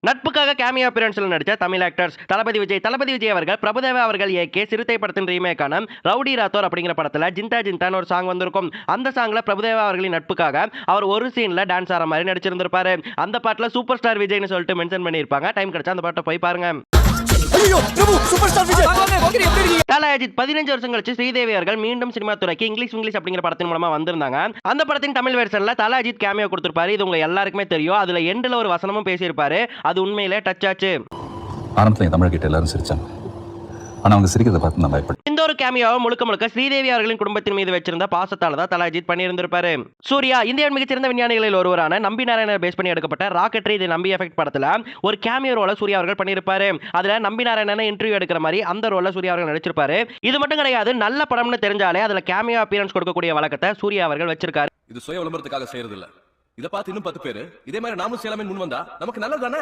நட்புக்காக cameo அப்பியரன்ஸ்ல நடிச்ச Tamil actors தளபதி விஜய் அவர்கள் பிரபுதேவா அவர்கள் இயக்கிய சிறுத்தை படத்தின் ரீமேக்கான ரவுடி ராத்தோர் அப்படிங்கிற படத்துல ஜிந்தா ஜிந்தான்னு ஒரு சாங் வந்திருக்கும். அந்த சாங்ல பிரபுதேவா அவர்களின் நட்புக்காக அவர் ஒரு சீன்ல டான்ஸ் ஆற மாதிரி நடிச்சிருந்திருப்பாரு. அந்த பாட்டுல சூப்பர் ஸ்டார் விஜய்னு சொல்லிட்டு மென்ஷன் பண்ணியிருப்பாங்க. டைம் கிடைச்சா அந்த பாட்டை போய் பாருங்க. தல அஜித் 15 வருஷம் கழிச்சு ஸ்ரீதேவி அவர்கள் மீண்டும் சினிமா துறைக்கு இங்கிலீஷ் அப்படிங்கிற படத்தின் மூலமா வந்திருந்தாங்க. அந்த படத்தின் தமிழ் வெர்ஷன்ல தல அஜித் கேமியோ கொடுத்திருப்பாரு. இது உங்க எல்லாருக்குமே தெரியும். அதுல எண்ட்ல ஒரு வசனமும் பேசியிருப்பாரு. அது உண்மையிலே டச் ஆச்சு. ஆரம்பத்துல தமிழ் கிட்ட எல்லாரும் சிரிச்சாங்க. ஆனா அவங்க சிரிக்கிறத பார்த்து நான் பயப்பட்டேன். இந்த ஒரு கேமியோவை முழுக்க ஸ்ரீதேவி அவர்களின் குடும்பத்தின் மீது வச்சிருந்த பாசத்தால தான் தல அஜித் பண்ணியிருந்திருப்பாரு. சூர்யா இந்தியாவின் மிகச்சிறந்த விஞ்ஞானிகளில் ஒருவரான நம்பி நாராயணர் பேஸ் பண்ணி எடுக்கப்பட்ட ராக்கெட்ரி தி நம்பி எஃபெக்ட் படத்துல ஒரு கேமியோ ரோல சூர்யா அவர்கள் பண்ணியிருப்பாரு. அதுல நம்பி நாராயணனை இன்டர்வியூ எடுக்கிற மாதிரி அந்த ரோல சூர்யா அவர்கள் நடிச்சிருப்பாரு. இது மட்டும் கிடையாது, நல்ல படம்னு தெரிஞ்சாலே அதுல கேமியோ அப்பியரன்ஸ் கொடுக்கக்கூடிய வழக்கத்தை சூர்யா அவர்கள் வச்சிருக்காரு. இது சுய விளம்பரத்துக்காக செய்யறது இல்ல. இத பார்த்து இன்னும் 10 பேர் இதே மாதிரி நாமும் செய்யலாமே முன் வந்தா நமக்கு நல்லது தானே.